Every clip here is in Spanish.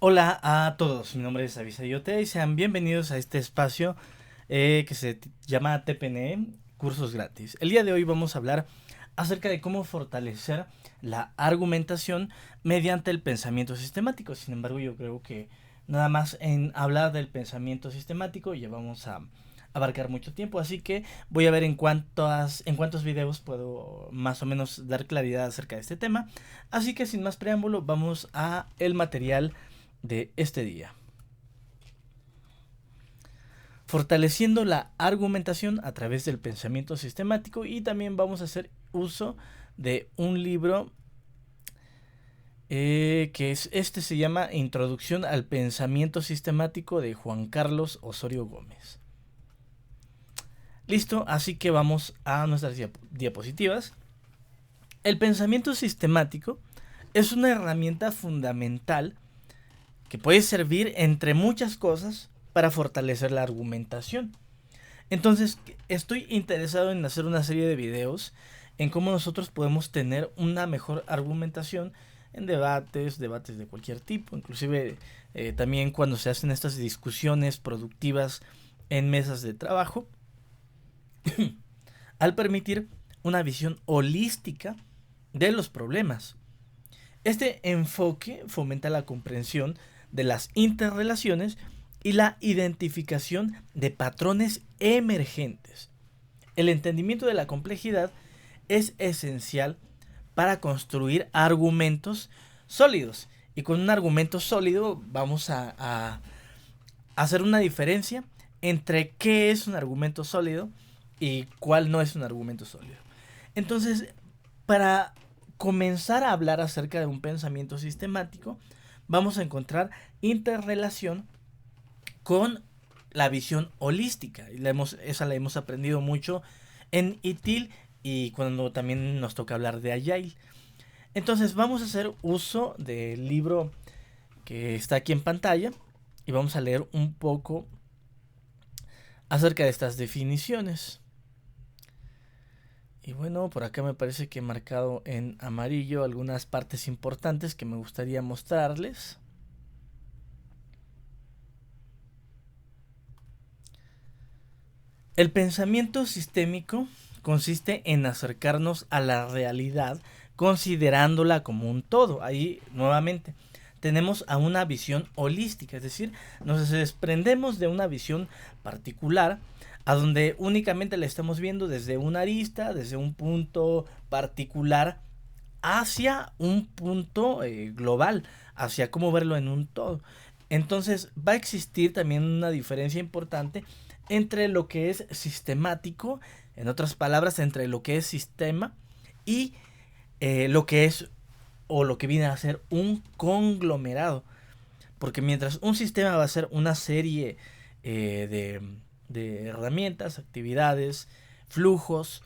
Hola a todos, mi nombre es Avisayote y sean bienvenidos a este espacio que se llama TPNE, cursos gratis. El día de hoy vamos a hablar acerca de cómo fortalecer la argumentación mediante el pensamiento sistemático. Sin embargo, yo creo que nada más en hablar del pensamiento sistemático ya vamos a abarcar mucho tiempo, así que voy a ver en cuántos videos puedo más o menos dar claridad acerca de este tema. Así que sin más preámbulo, vamos a el material de este día. Fortaleciendo la argumentación a través del pensamiento sistemático, y también vamos a hacer uso de un libro se llama Introducción al Pensamiento Sistemático de Juan Carlos Osorio Gómez. Listo, así que vamos a nuestras diapositivas. El pensamiento sistemático es una herramienta fundamental que puede servir, entre muchas cosas, para fortalecer la argumentación. Entonces, estoy interesado en hacer una serie de videos en cómo nosotros podemos tener una mejor argumentación en debates de cualquier tipo, inclusive también cuando se hacen estas discusiones productivas en mesas de trabajo, al permitir una visión holística de los problemas. Este enfoque fomenta la comprensión de las interrelaciones y la identificación de patrones emergentes. El entendimiento de la complejidad es esencial para construir argumentos sólidos. Y con un argumento sólido vamos a hacer una diferencia entre qué es un argumento sólido y cuál no es un argumento sólido. Entonces, para comenzar a hablar acerca de un pensamiento sistemático, vamos a encontrar interrelación con la visión holística. Esa la hemos aprendido mucho en ITIL y cuando también nos toca hablar de Agile. Entonces vamos a hacer uso del libro que está aquí en pantalla y vamos a leer un poco acerca de estas definiciones. Y bueno, por acá me parece que he marcado en amarillo algunas partes importantes que me gustaría mostrarles. El pensamiento sistémico consiste en acercarnos a la realidad considerándola como un todo. Ahí nuevamente tenemos a una visión holística, es decir, nos desprendemos de una visión particular a donde únicamente la estamos viendo desde una arista, desde un punto particular, hacia un punto global, hacia cómo verlo en un todo. Entonces va a existir también una diferencia importante entre lo que es sistemático, en otras palabras, entre lo que es sistema y lo que es o lo que viene a ser un conglomerado. Porque mientras un sistema va a ser una serie de herramientas, actividades, flujos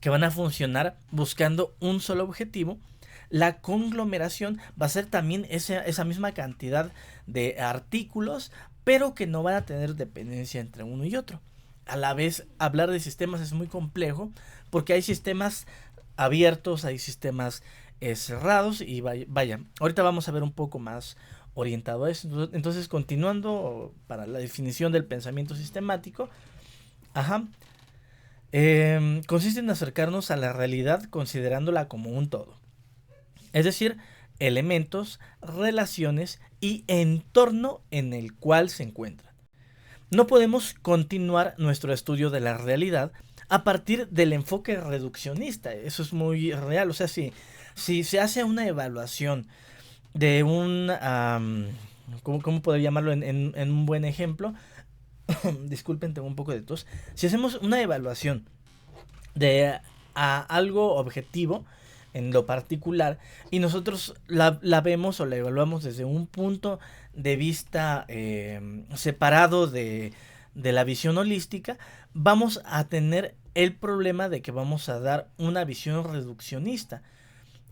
que van a funcionar buscando un solo objetivo, la conglomeración va a ser también esa misma cantidad de artículos, pero que no van a tener dependencia entre uno y otro. A la vez, hablar de sistemas es muy complejo porque hay sistemas abiertos, hay sistemas cerrados y vaya, ahorita vamos a ver un poco más orientado a eso. Entonces, continuando para la definición del pensamiento sistemático, consiste en acercarnos a la realidad considerándola como un todo. Es decir, elementos, relaciones y entorno en el cual se encuentran. No podemos continuar nuestro estudio de la realidad a partir del enfoque reduccionista. Eso es muy real. O sea, si se hace una evaluación de un... ¿cómo podría llamarlo en un buen ejemplo? Disculpen, tengo un poco de tos. Si hacemos una evaluación de algo objetivo en lo particular y nosotros la vemos o la evaluamos desde un punto de vista separado de la visión holística, vamos a tener el problema de que vamos a dar una visión reduccionista.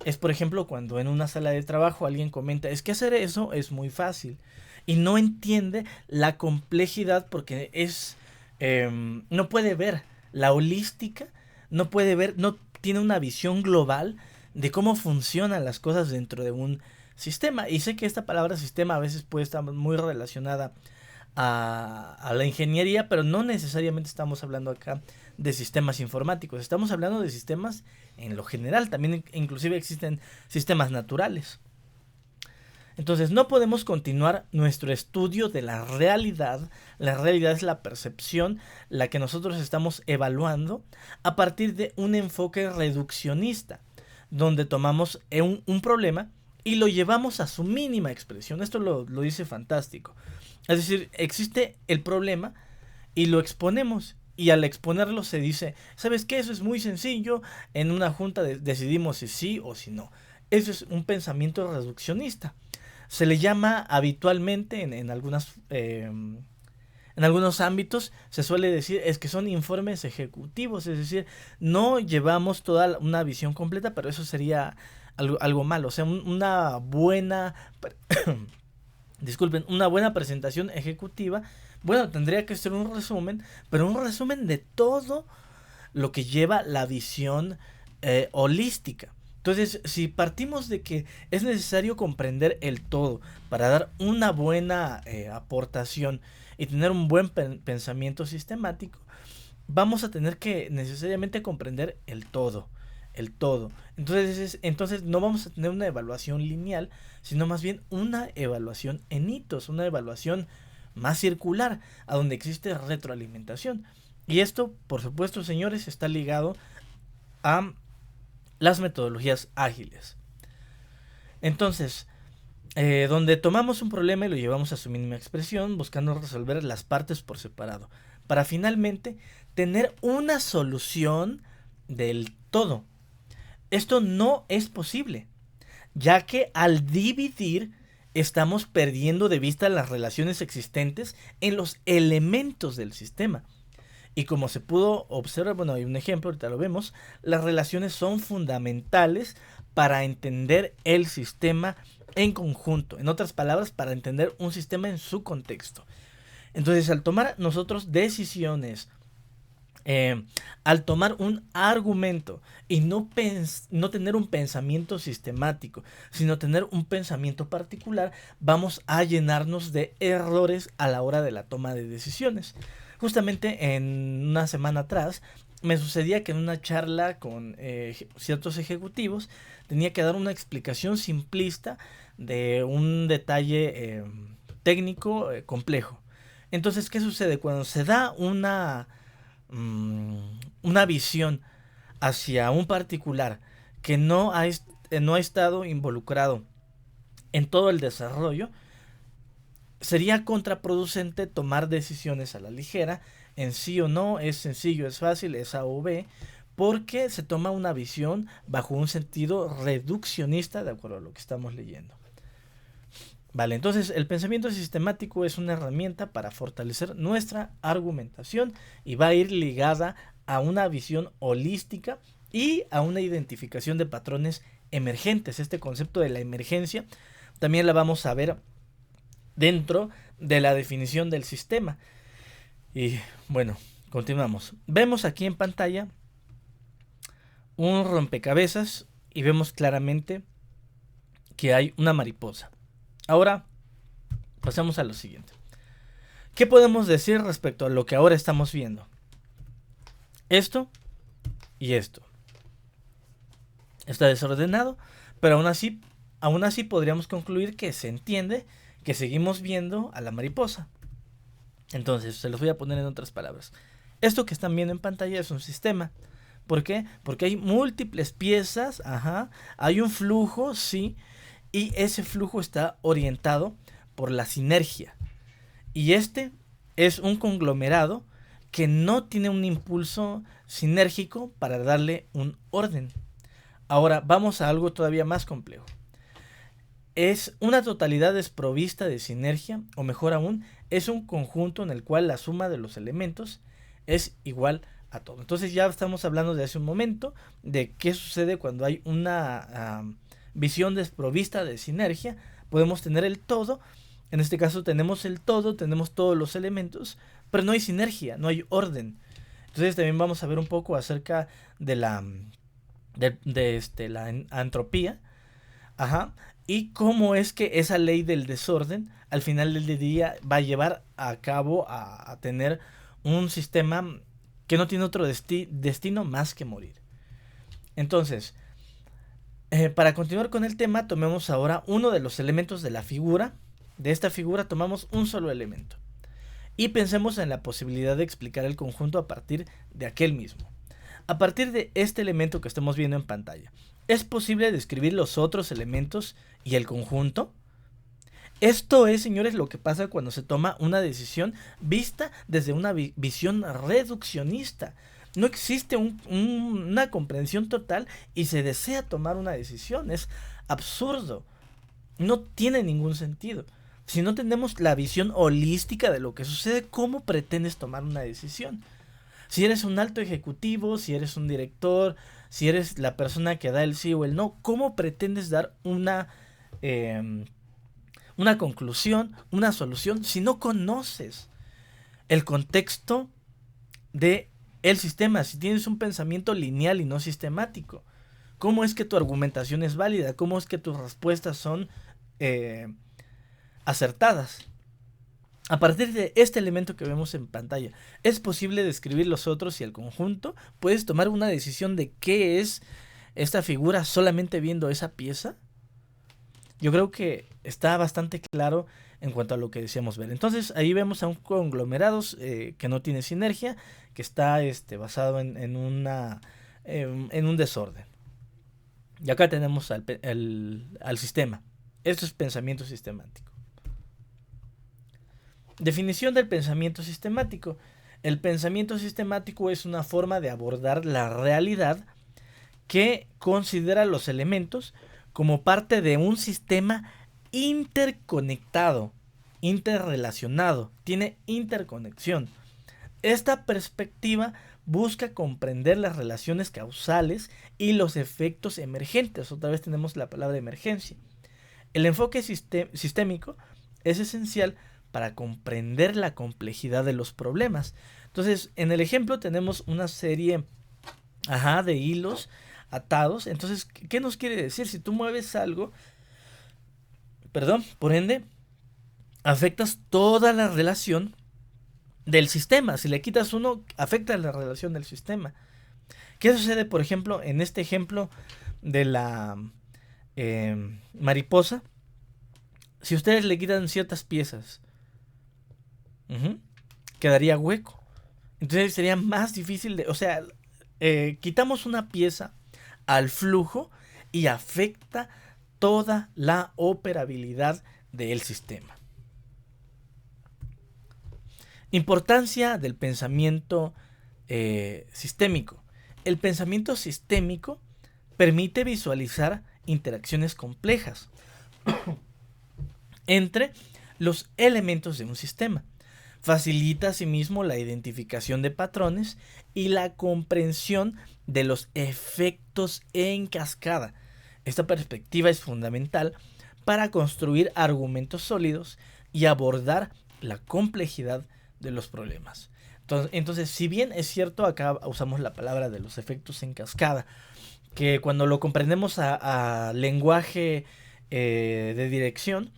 Es, por ejemplo, cuando en una sala de trabajo alguien comenta, es que hacer eso es muy fácil y no entiende la complejidad porque no puede ver la holística, no puede ver, no tiene una visión global de cómo funcionan las cosas dentro de un sistema. Y sé que esta palabra sistema a veces puede estar muy relacionada a la ingeniería, pero no necesariamente estamos hablando acá de sistemas informáticos, estamos hablando de sistemas en lo general, también inclusive existen sistemas naturales. Entonces no podemos continuar nuestro estudio de la realidad es la percepción, la que nosotros estamos evaluando a partir de un enfoque reduccionista, donde tomamos un problema y lo llevamos a su mínima expresión. Esto lo dice Fantástico. Es decir, existe el problema y lo exponemos. Y al exponerlo se dice, ¿sabes qué? Eso es muy sencillo. En una junta decidimos si sí o si no. Eso es un pensamiento reduccionista. Se le llama habitualmente en algunos ámbitos, se suele decir es que son informes ejecutivos, es decir, no llevamos toda una visión completa, pero eso sería algo malo. O sea, una buena disculpen, una buena presentación ejecutiva, bueno, tendría que ser un resumen, pero un resumen de todo lo que lleva la visión holística. Entonces, si partimos de que es necesario comprender el todo para dar una buena aportación y tener un buen pensamiento sistemático, vamos a tener que necesariamente comprender el todo. El todo. Entonces no vamos a tener una evaluación lineal, sino más bien una evaluación en hitos, una evaluación más circular, a donde existe retroalimentación. Y esto, por supuesto, señores, está ligado a las metodologías ágiles. Entonces, donde tomamos un problema y lo llevamos a su mínima expresión, buscando resolver las partes por separado, para finalmente tener una solución del todo. Esto no es posible, ya que al dividir estamos perdiendo de vista las relaciones existentes en los elementos del sistema. Y como se pudo observar, bueno, hay un ejemplo, ahorita lo vemos, las relaciones son fundamentales para entender el sistema en conjunto. En otras palabras, para entender un sistema en su contexto. Entonces, al tomar nosotros decisiones, al tomar un argumento y no tener un pensamiento sistemático, sino tener un pensamiento particular, vamos a llenarnos de errores a la hora de la toma de decisiones. Justamente en una semana atrás me sucedía que en una charla con ciertos ejecutivos tenía que dar una explicación simplista de un detalle técnico complejo. Entonces, ¿qué sucede? Cuando se da una visión hacia un particular que no ha estado involucrado en todo el desarrollo, sería contraproducente tomar decisiones a la ligera en sí o no, es sencillo, es fácil, es A o B, porque se toma una visión bajo un sentido reduccionista de acuerdo a lo que estamos leyendo. Vale, entonces el pensamiento sistemático es una herramienta para fortalecer nuestra argumentación y va a ir ligada a una visión holística y a una identificación de patrones emergentes. Este concepto de la emergencia también la vamos a ver dentro de la definición del sistema. Y bueno, continuamos. Vemos aquí en pantalla un rompecabezas y vemos claramente que hay una mariposa. Ahora pasamos a lo siguiente. ¿Qué podemos decir respecto a lo que ahora estamos viendo? Esto y esto. Está desordenado, pero aún así podríamos concluir que se entiende que seguimos viendo a la mariposa. Entonces, se los voy a poner en otras palabras. Esto que están viendo en pantalla es un sistema. ¿Por qué? Porque hay múltiples piezas, hay un flujo, sí, y ese flujo está orientado por la sinergia. Y este es un conglomerado que no tiene un impulso sinérgico para darle un orden. Ahora vamos a algo todavía más complejo. Es una totalidad desprovista de sinergia, o mejor aún, es un conjunto en el cual la suma de los elementos es igual a todo. Entonces ya estamos hablando de hace un momento de qué sucede cuando hay una visión desprovista de sinergia. Podemos tener el todo, en este caso tenemos el todo, tenemos todos los elementos, pero no hay sinergia, no hay orden. Entonces también vamos a ver un poco acerca de la entropía. y cómo es que esa ley del desorden al final del día va a llevar a cabo a tener un sistema que no tiene otro destino más que morir. Entonces, para continuar con el tema, tomemos ahora uno de los elementos de la figura. De esta figura tomamos un solo elemento y pensemos en la posibilidad de explicar el conjunto a partir de aquel mismo. A partir de este elemento que estamos viendo en pantalla, ¿es posible describir los otros elementos y el conjunto? Esto es, señores, lo que pasa cuando se toma una decisión vista desde una visión reduccionista. No existe una comprensión total y se desea tomar una decisión. Es absurdo. No tiene ningún sentido. Si no tenemos la visión holística de lo que sucede, ¿cómo pretendes tomar una decisión? Si eres un alto ejecutivo, si eres un director, si eres la persona que da el sí o el no, ¿cómo pretendes dar una conclusión, una solución, si no conoces el contexto de el sistema, si tienes un pensamiento lineal y no sistemático? ¿Cómo es que tu argumentación es válida? ¿Cómo es que tus respuestas son acertadas? A partir de este elemento que vemos en pantalla, ¿es posible describir los otros y el conjunto? ¿Puedes tomar una decisión de qué es esta figura solamente viendo esa pieza? Yo creo que está bastante claro en cuanto a lo que deseamos ver. Entonces ahí vemos a un conglomerado que no tiene sinergia, que está basado en un desorden. Y acá tenemos al sistema. Esto es pensamiento sistemático. Definición del pensamiento sistemático. El pensamiento sistemático es una forma de abordar la realidad que considera los elementos como parte de un sistema interconectado, interrelacionado, tiene interconexión. Esta perspectiva busca comprender las relaciones causales y los efectos emergentes. Otra vez tenemos la palabra emergencia. El enfoque sistémico es esencial para comprender la complejidad de los problemas. Entonces, en el ejemplo tenemos una serie de hilos atados. Entonces, ¿qué nos quiere decir? Si tú mueves algo, por ende, afectas toda la relación del sistema. Si le quitas uno, afecta la relación del sistema. ¿Qué sucede, por ejemplo, en este ejemplo de la mariposa? Si ustedes le quitan ciertas piezas, quedaría hueco. Entonces sería más difícil quitamos una pieza al flujo y afecta toda la operabilidad del sistema. Importancia del pensamiento sistémico. El pensamiento sistémico permite visualizar interacciones complejas entre los elementos de un sistema. Facilita asimismo la identificación de patrones y la comprensión de los efectos en cascada. Esta perspectiva es fundamental para construir argumentos sólidos y abordar la complejidad de los problemas. Entonces, si bien es cierto, acá usamos la palabra de los efectos en cascada, que cuando lo comprendemos a lenguaje de dirección,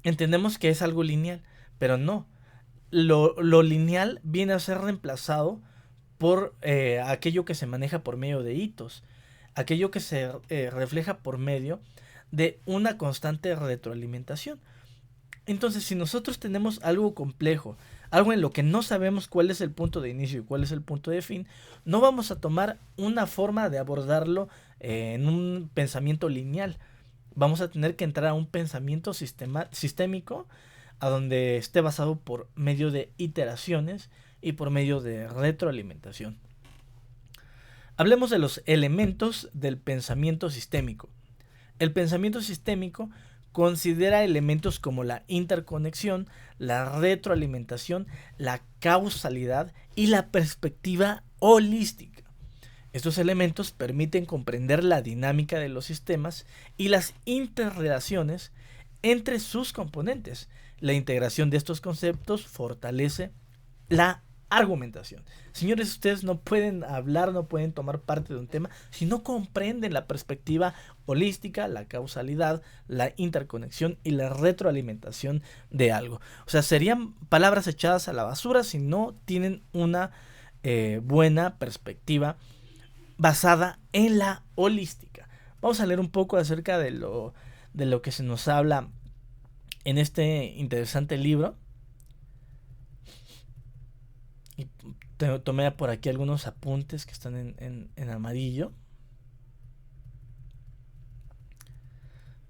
entendemos que es algo lineal, pero no. Lo lineal viene a ser reemplazado por aquello que se maneja por medio de hitos, aquello que se refleja por medio de una constante retroalimentación. Entonces, si nosotros tenemos algo complejo, algo en lo que no sabemos cuál es el punto de inicio y cuál es el punto de fin, no vamos a tomar una forma de abordarlo en un pensamiento lineal. Vamos a tener que entrar a un pensamiento sistémico, a donde esté basado por medio de iteraciones y por medio de retroalimentación. Hablemos de los elementos del pensamiento sistémico. El pensamiento sistémico considera elementos como la interconexión, la retroalimentación, la causalidad y la perspectiva holística. Estos elementos permiten comprender la dinámica de los sistemas y las interrelaciones entre sus componentes. La integración de estos conceptos fortalece la argumentación. Señores, ustedes no pueden hablar, no pueden tomar parte de un tema si no comprenden la perspectiva holística, la causalidad, la interconexión y la retroalimentación de algo. O sea, serían palabras echadas a la basura si no tienen una buena perspectiva basada en la holística. Vamos a leer un poco acerca de lo que se nos habla en este interesante libro. Y tomé por aquí algunos apuntes que están en amarillo.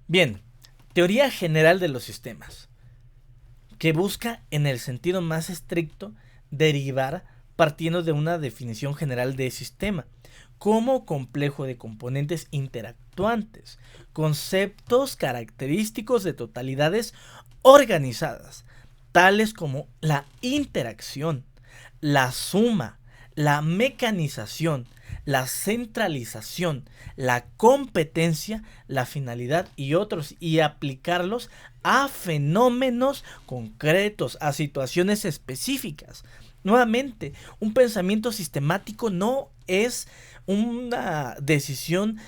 Bien, teoría general de los sistemas, que busca en el sentido más estricto derivar partiendo de una definición general de sistema, como complejo de componentes interactuantes, conceptos característicos de totalidades organizadas, tales como la interacción, la suma, la mecanización, la centralización, la competencia, la finalidad y otros, y aplicarlos a fenómenos concretos, a situaciones específicas. Nuevamente, un pensamiento sistemático no es una decisión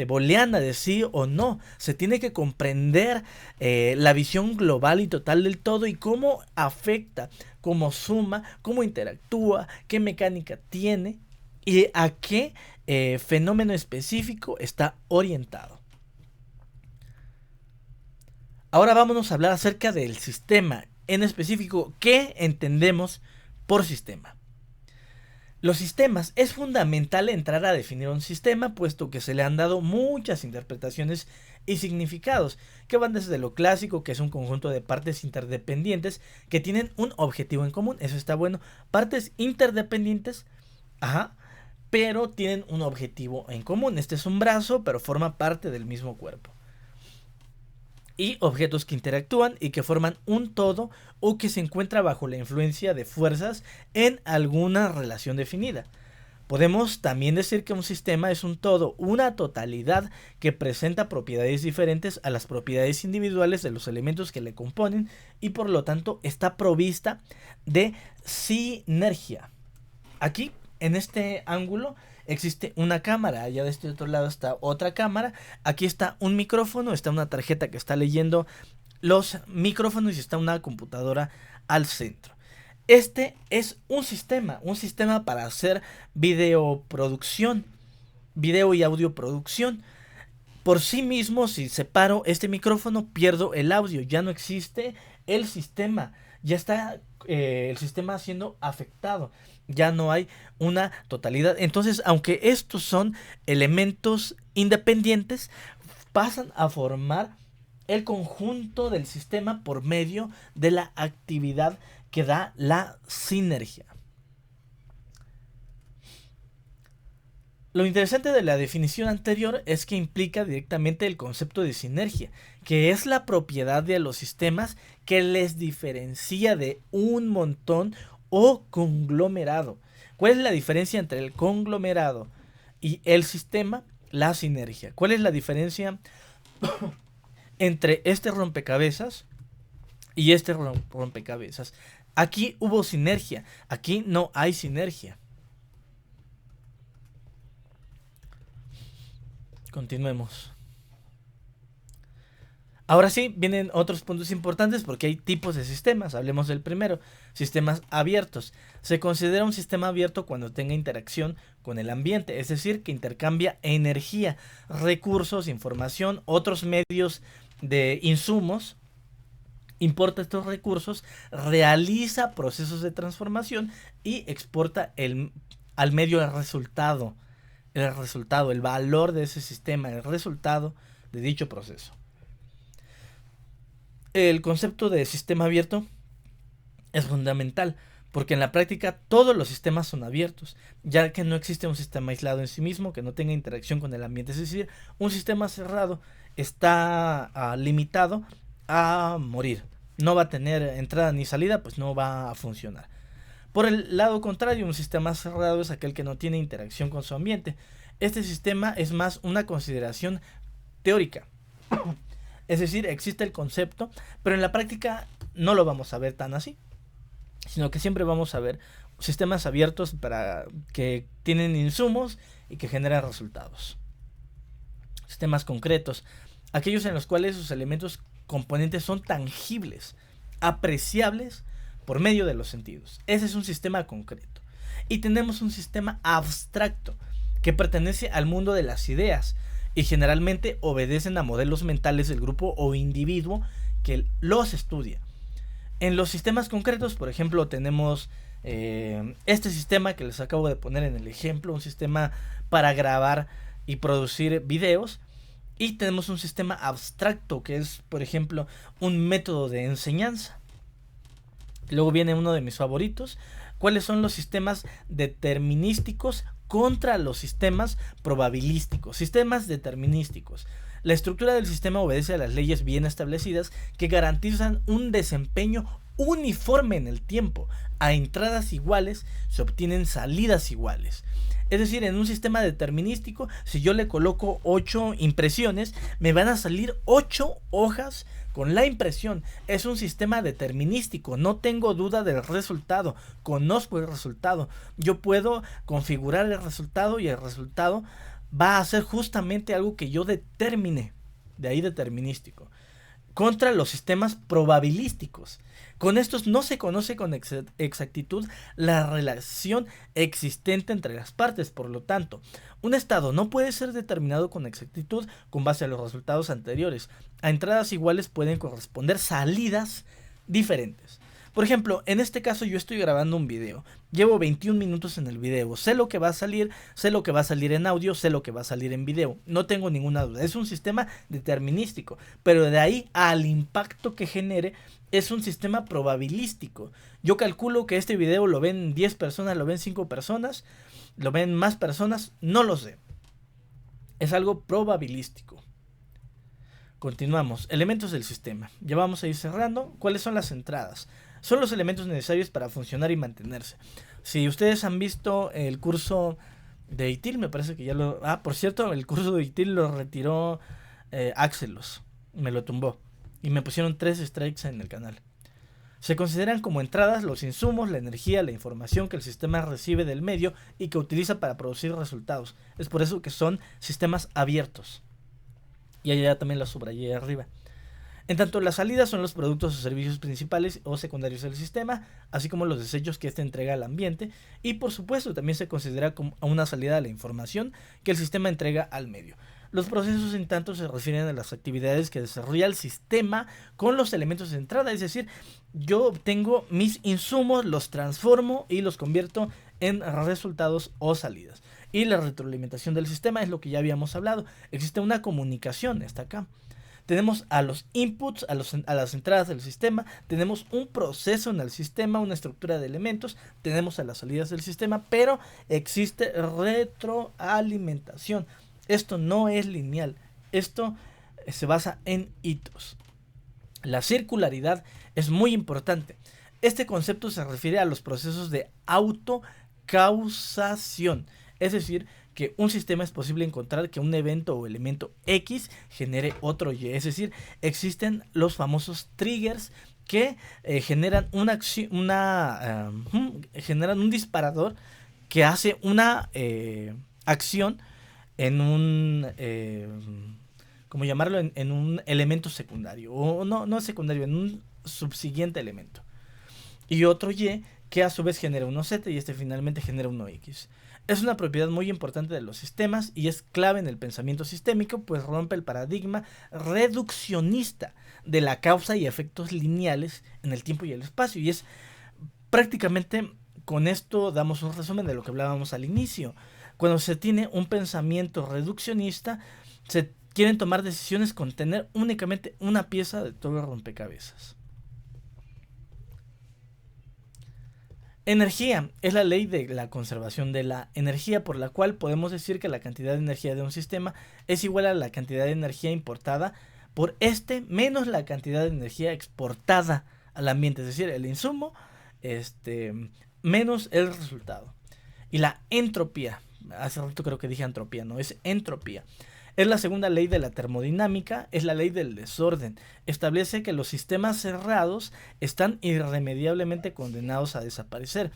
booleana de sí o no. Se tiene que comprender la visión global y total del todo y cómo afecta, cómo suma, cómo interactúa, qué mecánica tiene y a qué fenómeno específico está orientado. Ahora vámonos a hablar acerca del sistema, en específico, ¿qué entendemos por sistema? Los sistemas, es fundamental entrar a definir un sistema, puesto que se le han dado muchas interpretaciones y significados, que van desde lo clásico, que es un conjunto de partes interdependientes que tienen un objetivo en común, eso está bueno, partes interdependientes, pero tienen un objetivo en común. Este es un brazo, pero forma parte del mismo cuerpo. Y objetos que interactúan y que forman un todo o que se encuentra bajo la influencia de fuerzas en alguna relación definida. Podemos también decir que un sistema es un todo, una totalidad que presenta propiedades diferentes a las propiedades individuales de los elementos que le componen y por lo tanto está provista de sinergia. Aquí, en este ángulo, existe una cámara, allá de este otro lado está otra cámara, aquí está un micrófono, está una tarjeta que está leyendo los micrófonos y está una computadora al centro. Este es un sistema para hacer videoproducción, video y audio producción. Por sí mismo, si separo este micrófono, pierdo el audio, ya no existe el sistema, ya está el sistema siendo afectado. Ya no hay una totalidad. Entonces, aunque estos son elementos independientes, pasan a formar el conjunto del sistema por medio de la actividad que da la sinergia. Lo interesante de la definición anterior es que implica directamente el concepto de sinergia, que es la propiedad de los sistemas que les diferencia de un montón o conglomerado. ¿Cuál es la diferencia entre el conglomerado y el sistema? La sinergia. ¿Cuál es la diferencia entre este rompecabezas y este rompecabezas? Aquí hubo sinergia, aquí no hay sinergia. Continuemos. Ahora sí, vienen otros puntos importantes porque hay tipos de sistemas. Hablemos del primero, sistemas abiertos. Se considera un sistema abierto cuando tenga interacción con el ambiente, es decir, que intercambia energía, recursos, información, otros medios de insumos, importa estos recursos, realiza procesos de transformación y exporta al medio el resultado, el valor de ese sistema, el resultado de dicho proceso. El concepto de sistema abierto es fundamental porque en la práctica todos los sistemas son abiertos, ya que no existe un sistema aislado en sí mismo que no tenga interacción con el ambiente. Es decir, un sistema cerrado está limitado a morir, no va a tener entrada ni salida, pues no va a funcionar. Por el lado contrario, un sistema cerrado es aquel que no tiene interacción con su ambiente. Este sistema es más una consideración teórica. Es decir, existe el concepto, pero en la práctica no lo vamos a ver tan así, sino que siempre vamos a ver sistemas abiertos para que tienen insumos y que generan resultados. Sistemas concretos, aquellos en los cuales sus elementos componentes son tangibles, apreciables por medio de los sentidos. Ese es un sistema concreto. Y tenemos un sistema abstracto que pertenece al mundo de las ideas y generalmente obedecen a modelos mentales del grupo o individuo que los estudia. En los sistemas concretos, por ejemplo, tenemos este sistema que les acabo de poner en el ejemplo, un sistema para grabar y producir videos. Y tenemos un sistema abstracto que es, por ejemplo, un método de enseñanza. Luego viene uno de mis favoritos. ¿Cuáles son los sistemas determinísticos contra los sistemas probabilísticos? Sistemas determinísticos. La estructura del sistema obedece a las leyes bien establecidas que garantizan un desempeño uniforme en el tiempo. A entradas iguales se obtienen salidas iguales. Es decir, en un sistema determinístico, si yo le coloco 8 impresiones, me van a salir 8 hojas con la impresión. Es un sistema determinístico, no tengo duda del resultado, conozco el resultado. Yo puedo configurar el resultado y el resultado va a ser justamente algo que yo determine, de ahí determinístico. Contra los sistemas probabilísticos. Con estos no se conoce con exactitud la relación existente entre las partes, por lo tanto, un estado no puede ser determinado con exactitud con base a los resultados anteriores. A entradas iguales pueden corresponder salidas diferentes. Por ejemplo, en este caso yo estoy grabando un video, llevo 21 minutos en el video, sé lo que va a salir en audio, sé lo que va a salir en video, no tengo ninguna duda, es un sistema determinístico, pero de ahí al impacto que genere es un sistema probabilístico. Yo calculo que este video lo ven 10 personas, lo ven 5 personas, lo ven más personas, no lo sé, es algo probabilístico. Continuamos, elementos del sistema, ya vamos a ir cerrando. ¿Cuáles son las entradas? Son los elementos necesarios para funcionar y mantenerse. Si ustedes han visto el curso de ITIL, me parece que ya lo... por cierto, el curso de ITIL lo retiró Axelos, me lo tumbó y me pusieron 3 strikes en el canal. Se consideran como entradas los insumos, la energía, la información que el sistema recibe del medio y que utiliza para producir resultados. Es por eso que son sistemas abiertos. Y allá también lo subrayé arriba. En tanto, las salidas son los productos o servicios principales o secundarios del sistema, así como los desechos que éste entrega al ambiente, y por supuesto también se considera como una salida de la información que el sistema entrega al medio. Los procesos, en tanto, se refieren a las actividades que desarrolla el sistema con los elementos de entrada, es decir, yo obtengo mis insumos, los transformo y los convierto en resultados o salidas. Y la retroalimentación del sistema es lo que ya habíamos hablado. Existe una comunicación, está acá. Tenemos a los inputs, a las entradas del sistema, tenemos un proceso en el sistema, una estructura de elementos, tenemos a las salidas del sistema, pero existe retroalimentación. Esto no es lineal, esto se basa en hitos. La circularidad es muy importante. Este concepto se refiere a los procesos de autocausación, es decir, que un sistema es posible encontrar que un evento o elemento X genere otro Y. Es decir, existen los famosos triggers que generan generan un disparador que hace una acción en un ¿cómo llamarlo? En un elemento secundario. O no secundario, en un subsiguiente elemento. Y otro Y que a su vez genera uno Z y este finalmente genera uno X. Es una propiedad muy importante de los sistemas y es clave en el pensamiento sistémico, pues rompe el paradigma reduccionista de la causa y efectos lineales en el tiempo y el espacio. Y es prácticamente, con esto damos un resumen de lo que hablábamos al inicio. Cuando se tiene un pensamiento reduccionista, se quieren tomar decisiones con tener únicamente una pieza de todo el rompecabezas. Energía es la ley de la conservación de la energía, por la cual podemos decir que la cantidad de energía de un sistema es igual a la cantidad de energía importada por este menos la cantidad de energía exportada al ambiente, es decir, el insumo menos el resultado. Y la entropía, hace rato creo que dije entropía, no, es entropía. Es la segunda ley de la termodinámica, es la ley del desorden. Establece que los sistemas cerrados están irremediablemente condenados a desaparecer.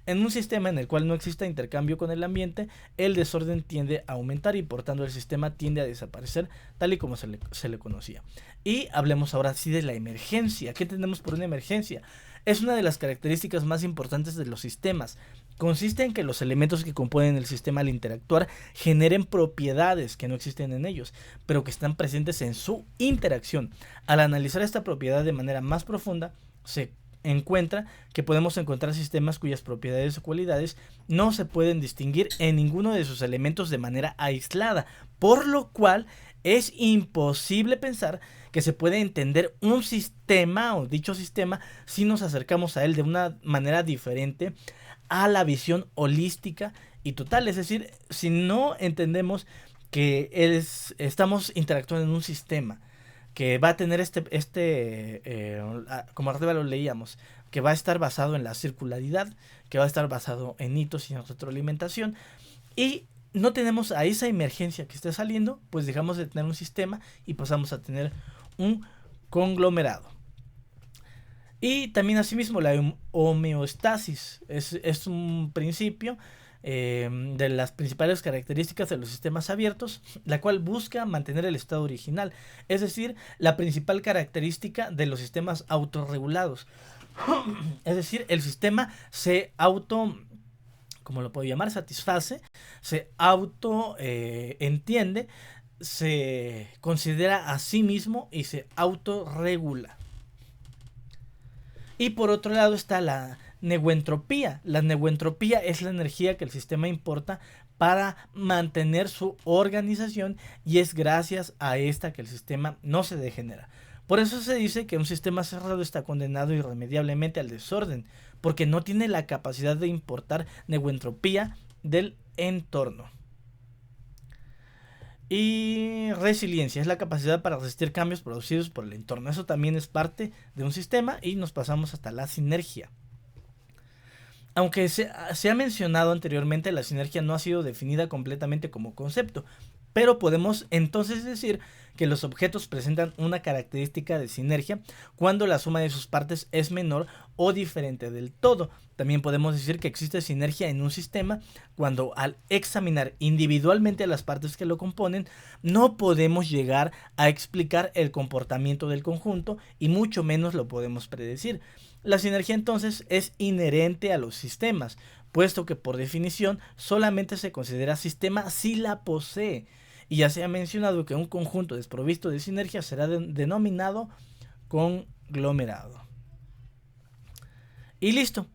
En un sistema en el cual no exista intercambio con el ambiente, el desorden tiende a aumentar y por tanto el sistema tiende a desaparecer tal y como se le conocía. Y hablemos ahora sí de la emergencia. ¿Qué tenemos por una emergencia? Es una de las características más importantes de los sistemas. Consiste en que los elementos que componen el sistema al interactuar generen propiedades que no existen en ellos, pero que están presentes en su interacción. Al analizar esta propiedad de manera más profunda, se encuentra que podemos encontrar sistemas cuyas propiedades o cualidades no se pueden distinguir en ninguno de sus elementos de manera aislada, por lo cual es imposible pensar que se puede entender un sistema o dicho sistema si nos acercamos a él de una manera diferente a la visión holística y total. Es decir, si no entendemos que estamos interactuando en un sistema que va a tener como arriba lo leíamos, que va a estar basado en la circularidad, que va a estar basado en hitos y en retroalimentación, y no tenemos a esa emergencia que esté saliendo, pues dejamos de tener un sistema y pasamos a tener un conglomerado. Y también asimismo la homeostasis es un principio de las principales características de los sistemas abiertos, la cual busca mantener el estado original, es decir, la principal característica de los sistemas autorregulados. Es decir, el sistema se como lo puedo llamar, satisface, se entiende, se considera a sí mismo y se autorregula. Y por otro lado está la neuentropía. La neuentropía es la energía que el sistema importa para mantener su organización y es gracias a esta que el sistema no se degenera. Por eso se dice que un sistema cerrado está condenado irremediablemente al desorden, porque no tiene la capacidad de importar neuentropía del entorno. Y resiliencia es la capacidad para resistir cambios producidos por el entorno. Eso también es parte de un sistema y nos pasamos hasta la sinergia. Aunque se ha mencionado anteriormente, la sinergia no ha sido definida completamente como concepto, pero podemos entonces decir que los objetos presentan una característica de sinergia cuando la suma de sus partes es menor o diferente del todo. También podemos decir que existe sinergia en un sistema cuando al examinar individualmente las partes que lo componen no podemos llegar a explicar el comportamiento del conjunto y mucho menos lo podemos predecir. La sinergia entonces es inherente a los sistemas, puesto que por definición solamente se considera sistema si la posee. Y ya se ha mencionado que un conjunto desprovisto de sinergia será denominado conglomerado. Y listo.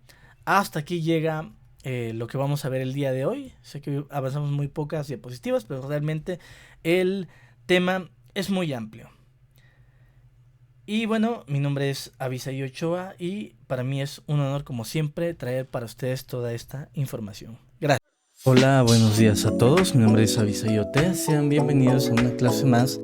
Hasta aquí llega lo que vamos a ver el día de hoy. Sé que avanzamos muy pocas diapositivas, pero realmente el tema es muy amplio. Y bueno, mi nombre es Abisaí Ochoa y para mí es un honor como siempre traer para ustedes toda esta información. Gracias. Hola, buenos días a todos. Mi nombre es Abisaí Ochoa. Sean bienvenidos a una clase más